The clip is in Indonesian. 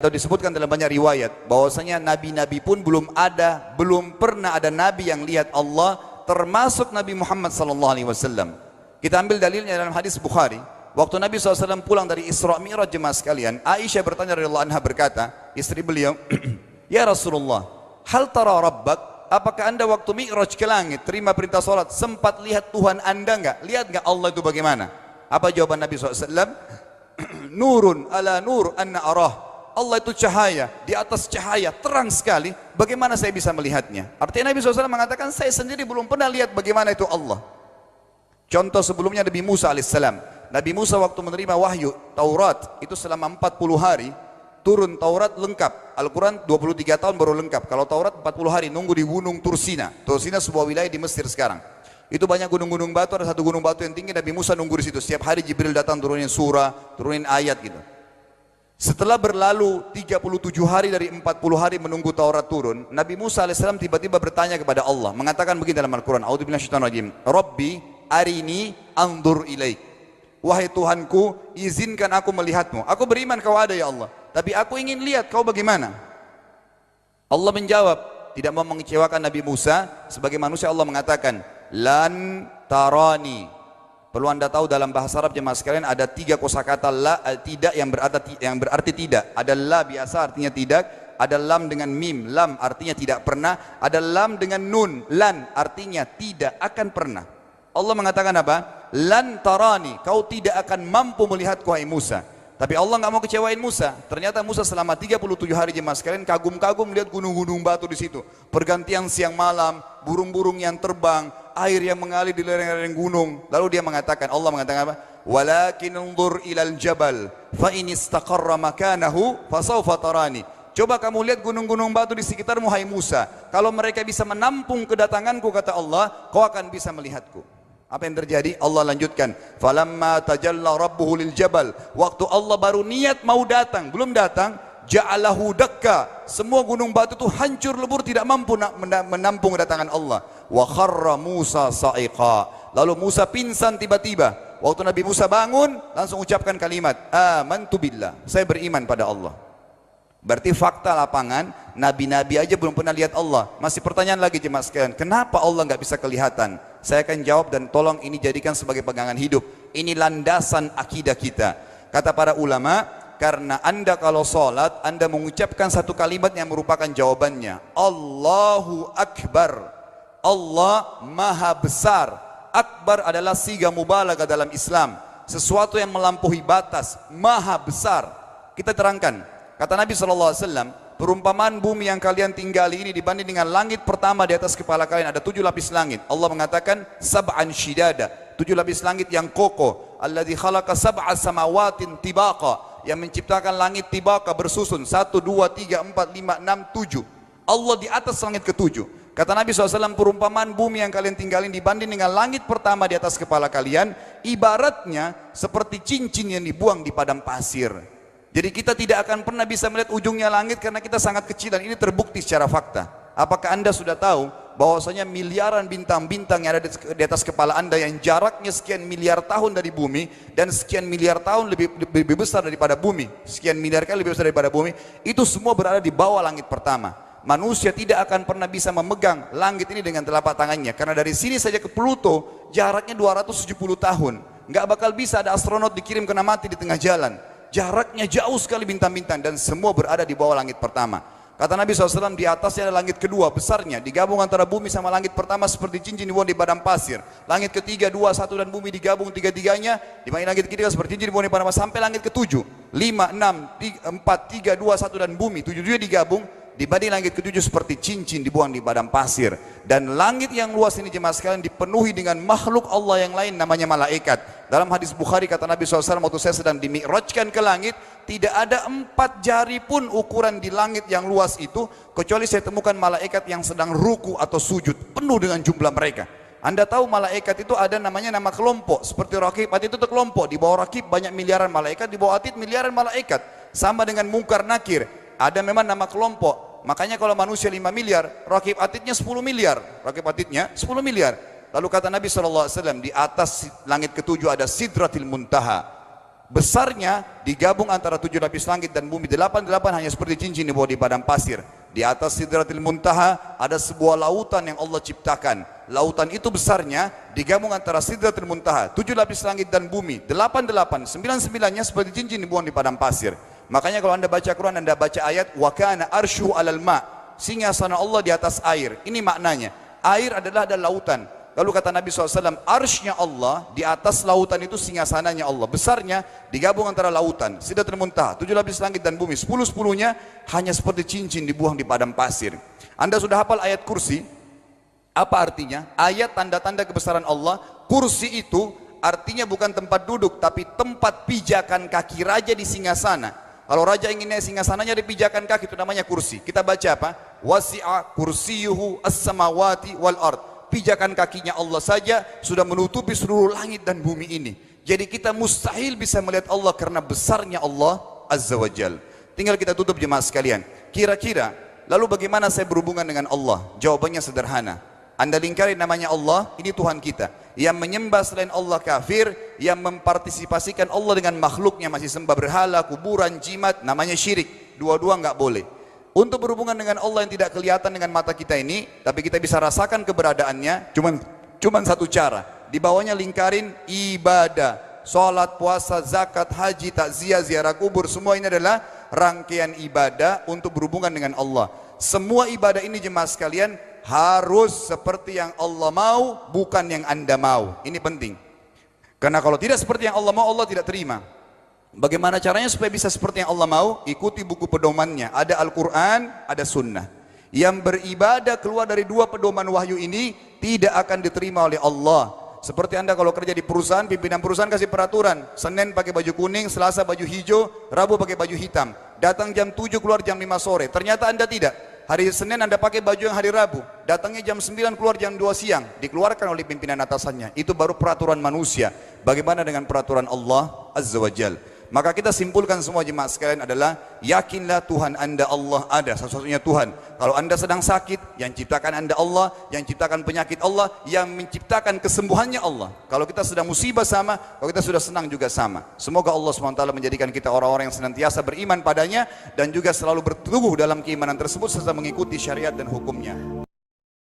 atau disebutkan dalam banyak riwayat bahwasanya nabi-nabi pun belum pernah ada nabi yang lihat Allah, termasuk Nabi Muhammad SAW. Kita ambil dalilnya dalam hadis Bukhari. Waktu Nabi SAW pulang dari Isra Mi'raj, jemaah sekalian, Aisyah bertanya radhiyallahu anha, berkata, istri beliau, ya Rasulullah, hal tara rabbak? Apakah anda waktu Mi'raj ke langit, terima perintah salat, sempat lihat Tuhan anda enggak? Lihat enggak Allah itu bagaimana? Apa jawaban Nabi SAW? Nurun ala nur anna arah. Allah itu cahaya, di atas cahaya, terang sekali, bagaimana saya bisa melihatnya? Artinya Nabi SAW mengatakan, saya sendiri belum pernah lihat bagaimana itu Allah. Contoh sebelumnya Nabi Musa alaihissalam. Nabi Musa waktu menerima wahyu Taurat, itu selama 40 hari, turun Taurat lengkap. Al-Quran 23 tahun baru lengkap. Kalau Taurat 40 hari, nunggu di gunung Tursina. Tursina sebuah wilayah di Mesir sekarang. Itu banyak gunung-gunung batu, ada satu gunung batu yang tinggi, Nabi Musa nunggu di situ. Setiap hari Jibril datang turunin surah, turunin ayat gitu. Setelah berlalu 37 hari dari 40 hari menunggu Taurat turun, Nabi Musa alaihissalam tiba-tiba bertanya kepada Allah, mengatakan begini dalam Al-Quran, A'udzu billahi minasyaitonir rajim, Rabbi arini anzur ilaik. Wahai Tuhanku, izinkan aku melihatmu. Aku beriman kau ada ya Allah, tapi aku ingin lihat kau bagaimana. Allah menjawab, tidak mau mengecewakan Nabi Musa, sebagai manusia Allah mengatakan, lan tarani. Perlu anda tahu dalam bahasa Arab jemaah sekalian ada 3 kosakata la, tidak yang berarti tidak. Ada la biasa artinya tidak, ada lam dengan mim, lam artinya tidak pernah, ada lam dengan nun, lan artinya tidak akan pernah. Allah mengatakan apa? Lan tarani, kau tidak akan mampu melihatku hai Musa. Tapi Allah nggak mau kecewain Musa. Ternyata Musa selama 37 hari jemaah sekalian kagum-kagum melihat gunung-gunung batu di situ. Pergantian siang malam, burung-burung yang terbang, air yang mengalir di lereng-lereng gunung. Lalu dia mengatakan, Allah mengatakan apa? Walakin unzur ilal jabal fa in istaqarra makanahu fasawfa tarani. Coba kamu lihat gunung-gunung batu di sekitarmu hai Musa. Kalau mereka bisa menampung kedatanganku, kata Allah, kau akan bisa melihatku. Apa yang terjadi? Allah lanjutkan, falamma tajalla rabbuhu lil jabal. Waktu Allah baru niat mau datang, belum datang, ja'alahu dakka. Semua gunung batu itu hancur lebur, tidak mampu menampung kedatangan Allah. Wa kharra Musa sa'iqa. Lalu Musa pingsan tiba-tiba. Waktu Nabi Musa bangun, langsung ucapkan kalimat, amantu billah. Saya beriman pada Allah. Berarti fakta lapangan, nabi-nabi aja belum pernah lihat Allah. Masih pertanyaan lagi jemaah sekalian, kenapa Allah nggak bisa kelihatan? Saya akan jawab dan tolong ini jadikan sebagai pegangan hidup. Ini landasan akidah kita. Kata para ulama, karena anda kalau sholat, anda mengucapkan satu kalimat yang merupakan jawabannya. Allahu Akbar. Allah Maha Besar. Akbar adalah siga mubalaghah dalam Islam. Sesuatu yang melampaui batas, Maha Besar. Kita terangkan. Kata Nabi SAW, perumpamaan bumi yang kalian tinggali ini dibanding dengan langit pertama di atas kepala kalian, ada 7 lapis langit. Allah mengatakan, sab'an shidada, 7 lapis langit yang kokoh. Alladzi khalaqa sab'a samawatin tibaqa, yang menciptakan langit tibaqa bersusun, 1, 2, 3, 4, 5, 6, 7. Allah di atas langit ke-7. Kata Nabi SAW, perumpamaan bumi yang kalian tinggalin dibanding dengan langit pertama di atas kepala kalian, ibaratnya seperti cincin yang dibuang di padang pasir. Jadi kita tidak akan pernah bisa melihat ujungnya langit karena kita sangat kecil, dan ini terbukti secara fakta. Apakah anda sudah tahu bahwasanya miliaran bintang-bintang yang ada di atas kepala anda yang jaraknya sekian miliar tahun dari bumi dan sekian miliar tahun lebih besar daripada bumi, sekian miliar kali lebih besar daripada bumi, itu semua berada di bawah langit pertama. Manusia tidak akan pernah bisa memegang langit ini dengan telapak tangannya, karena dari sini saja ke Pluto jaraknya 270 tahun. Nggak bakal bisa ada astronot dikirim kena mati di tengah jalan. Jaraknya jauh sekali bintang-bintang, dan semua berada di bawah langit pertama. Kata Nabi SAW, di atasnya ada langit kedua besarnya, digabung antara bumi sama langit pertama seperti cincin dibuang di padang pasir. Langit ketiga, 2, 1 dan bumi digabung tiga-tiganya, di mana langit ketiga seperti cincin dibuang di padang pasir, sampai langit ke-7, 5, 6, 4, 3, 2, 1 dan bumi 7 digabung, dibanding langit ke-7 seperti cincin dibuang di padang pasir. Dan langit yang luas ini jemaah sekalian dipenuhi dengan makhluk Allah yang lain namanya malaikat. Dalam hadis Bukhari kata Nabi SAW, waktu saya sedang dimi'rajkan ke langit, tidak ada 4 jari pun ukuran di langit yang luas itu, kecuali saya temukan malaikat yang sedang ruku atau sujud, penuh dengan jumlah mereka. Anda tahu malaikat itu ada namanya nama kelompok, seperti Raqib Atid itu kelompok. Di bawah Raqib banyak miliaran malaikat, di bawah Atid miliaran malaikat. Sama dengan Munkar Nakir, ada memang nama kelompok. Makanya kalau manusia 5 miliar, Raqib Atidnya 10 miliar. Raqib Atidnya 10 miliar. Lalu kata Nabi SAW, di atas langit ke-7 ada Sidratil Muntaha. Besarnya digabung antara 7 lapis langit dan bumi. 8 hanya seperti cincin di bawah di padang pasir. Di atas Sidratil Muntaha ada sebuah lautan yang Allah ciptakan. Lautan itu besarnya digabung antara Sidratil Muntaha, 7 lapis langit dan bumi. 9-9-nya seperti cincin dibuang di padang pasir. Makanya kalau anda baca Quran, anda baca ayat wa kana arsyu alal ma, singgasana Allah di atas air. Ini maknanya, air adalah ada lautan. Lalu kata Nabi SAW, arsy-nya Allah di atas lautan itu singgasananya Allah. Besarnya digabung antara lautan, Sidratul Muntaha, 7 lapis langit dan bumi. 10-10-nya hanya seperti cincin dibuang di padang pasir. Anda sudah hafal ayat kursi? Apa artinya? Ayat tanda-tanda kebesaran Allah. Kursi itu artinya bukan tempat duduk, tapi tempat pijakan kaki raja di singgasana. Kalau raja ingin naik singgasananya di pijakan kaki, itu namanya kursi. Kita baca apa? Wasi'a kursiyuhu as-samawati wal ard. Pijakan kakinya Allah saja sudah menutupi seluruh langit dan bumi ini. Jadi kita mustahil bisa melihat Allah karena besarnya Allah Azza wa Jal. Tinggal kita tutup jemaah sekalian. Kira-kira lalu bagaimana saya berhubungan dengan Allah? Jawabannya sederhana. Anda lingkari namanya Allah, ini Tuhan kita. Yang menyembah selain Allah kafir, yang mempartisipasikan Allah dengan makhluknya, masih sembah berhala, kuburan, jimat, namanya syirik. Dua-dua enggak boleh. Untuk berhubungan dengan Allah yang tidak kelihatan dengan mata kita ini, tapi kita bisa rasakan keberadaannya, cuman satu cara. Di bawahnya lingkarin ibadah, sholat, puasa, zakat, haji, takziah, ziarah kubur, semua ini adalah rangkaian ibadah untuk berhubungan dengan Allah. Semua ibadah ini jemaah sekalian harus seperti yang Allah mau, bukan yang Anda mau. Ini penting. Karena kalau tidak seperti yang Allah mau, Allah tidak terima. Bagaimana caranya supaya bisa seperti yang Allah mau? Ikuti buku pedomannya. Ada Al-Quran, ada Sunnah. Yang beribadah keluar dari 2 pedoman wahyu ini tidak akan diterima oleh Allah. Seperti Anda kalau kerja di perusahaan, pimpinan perusahaan kasih peraturan, Senin pakai baju kuning, Selasa baju hijau, Rabu pakai baju hitam. Datang jam 7, keluar jam 5 sore. Ternyata Anda tidak. Hari Senin Anda pakai baju yang hari Rabu, datangnya jam 9, keluar jam 2 siang, dikeluarkan oleh pimpinan atasannya. Itu baru peraturan manusia. Bagaimana dengan peraturan Allah Azza wa Jal? Maka kita simpulkan semua jemaah sekalian adalah, yakinlah Tuhan Anda Allah ada, satu-satunya Tuhan. Kalau Anda sedang sakit, yang ciptakan Anda Allah, yang ciptakan penyakit Allah, yang menciptakan kesembuhannya Allah. Kalau kita sedang musibah sama, kalau kita sudah senang juga sama. Semoga Allah SWT menjadikan kita orang-orang yang senantiasa beriman padanya, dan juga selalu berteguh dalam keimanan tersebut serta mengikuti syariat dan hukumnya.